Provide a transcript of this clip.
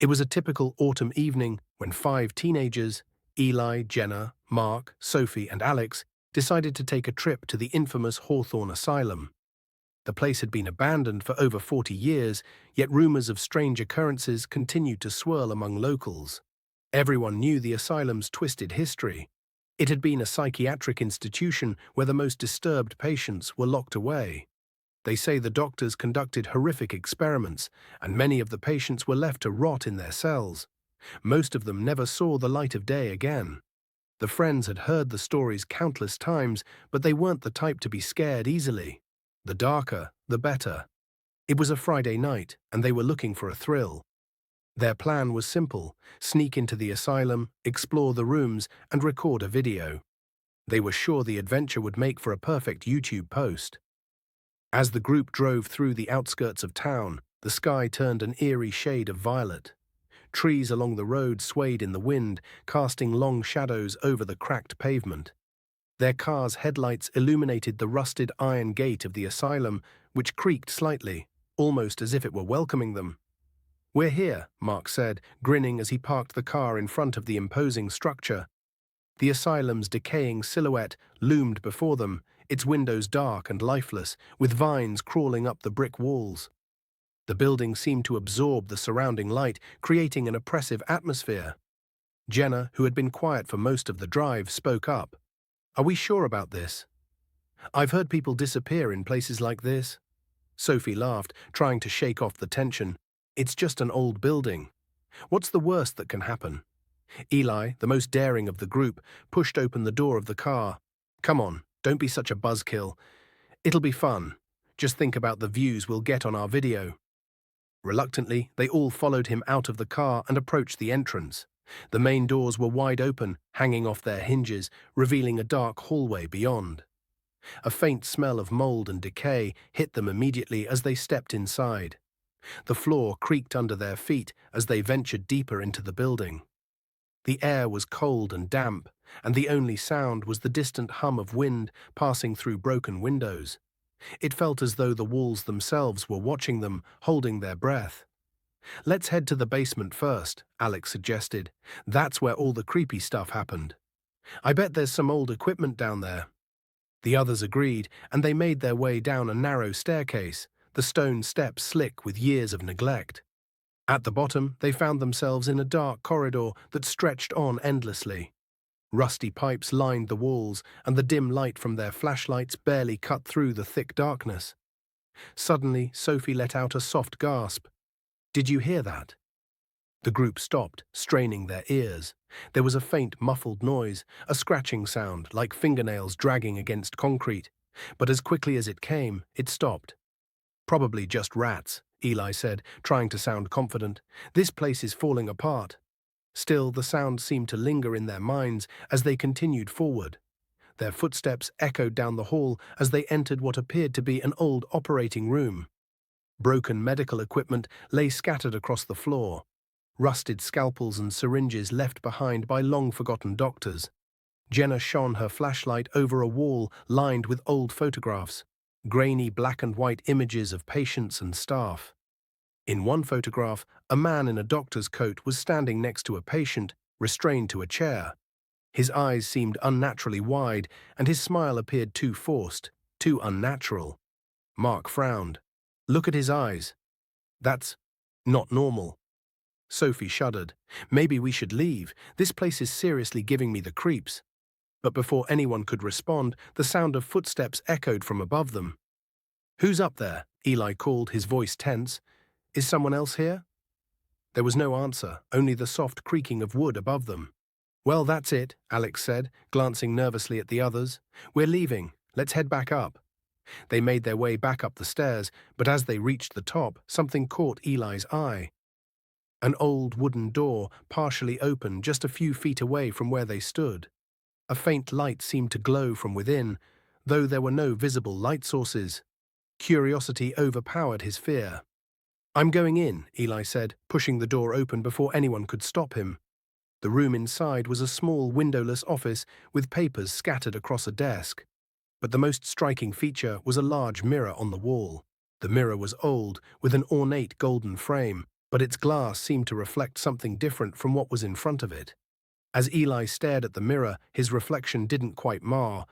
It was a typical autumn evening when five teenagers, Eli, Jenna, Mark, Sophie, and Alex, decided to take a trip to the infamous Hawthorne Asylum. The place had been abandoned for over 40 years, yet rumors of strange occurrences continued to swirl among locals. Everyone knew the asylum's twisted history. It had been a psychiatric institution where the most disturbed patients were locked away. They say the doctors conducted horrific experiments, and many of the patients were left to rot in their cells. Most of them never saw the light of day again. The friends had heard the stories countless times, but they weren't the type to be scared easily. The darker, the better. It was a Friday night, and they were looking for a thrill. Their plan was simple: sneak into the asylum, explore the rooms, and record a video. They were sure the adventure would make for a perfect YouTube post. As the group drove through the outskirts of town, the sky turned an eerie shade of violet. Trees along the road swayed in the wind, casting long shadows over the cracked pavement. Their car's headlights illuminated the rusted iron gate of the asylum, which creaked slightly, almost as if it were welcoming them. "We're here," Mark said, grinning as he parked the car in front of the imposing structure. The asylum's decaying silhouette loomed before them, its windows dark and lifeless, with vines crawling up the brick walls. The building seemed to absorb the surrounding light, creating an oppressive atmosphere. Jenna, who had been quiet for most of the drive, spoke up. "Are we sure about this? I've heard people disappear in places like this." Sophie laughed, trying to shake off the tension. "It's just an old building. What's the worst that can happen?" Eli, the most daring of the group, pushed open the door of the car. "Come on, don't be such a buzzkill. It'll be fun. Just think about the views we'll get on our video." Reluctantly, they all followed him out of the car and approached the entrance. The main doors were wide open, hanging off their hinges, revealing a dark hallway beyond. A faint smell of mold and decay hit them immediately as they stepped inside. The floor creaked under their feet as they ventured deeper into the building. The air was cold and damp, and the only sound was the distant hum of wind passing through broken windows. It felt as though the walls themselves were watching them, holding their breath. "Let's head to the basement first," Alex suggested. "That's where all the creepy stuff happened. I bet there's some old equipment down there." The others agreed, and they made their way down a narrow staircase, the stone steps slick with years of neglect. At the bottom, they found themselves in a dark corridor that stretched on endlessly. Rusty pipes lined the walls, and the dim light from their flashlights barely cut through the thick darkness. Suddenly, Sophie let out a soft gasp. "Did you hear that?" The group stopped, straining their ears. There was a faint, muffled noise, a scratching sound like fingernails dragging against concrete. But as quickly as it came, it stopped. "Probably just rats," Eli said, trying to sound confident. "This place is falling apart." Still, the sound seemed to linger in their minds as they continued forward. Their footsteps echoed down the hall as they entered what appeared to be an old operating room. Broken medical equipment lay scattered across the floor. Rusted scalpels and syringes left behind by long-forgotten doctors. Jenna shone her flashlight over a wall lined with old photographs, grainy black and white images of patients and staff. In one photograph, a man in a doctor's coat was standing next to a patient, restrained to a chair. His eyes seemed unnaturally wide, and his smile appeared too forced, too unnatural. Mark frowned. "Look at his eyes. That's not normal." Sophie shuddered. "Maybe we should leave. This place is seriously giving me the creeps." But before anyone could respond, the sound of footsteps echoed from above them. "Who's up there?" Eli called, his voice tense. "Is someone else here?" There was no answer, only the soft creaking of wood above them. "Well, that's it," Alex said, glancing nervously at the others. "We're leaving. Let's head back up." They made their way back up the stairs, but as they reached the top, something caught Eli's eye. An old wooden door, partially open just a few feet away from where they stood. A faint light seemed to glow from within, though there were no visible light sources. Curiosity overpowered his fear. "I'm going in," Eli said, pushing the door open before anyone could stop him. The room inside was a small windowless office with papers scattered across a desk. But the most striking feature was a large mirror on the wall. The mirror was old, with an ornate golden frame. but its glass seemed to reflect something different from what was in front of it. As Eli stared at the mirror, his reflection didn't quite mar,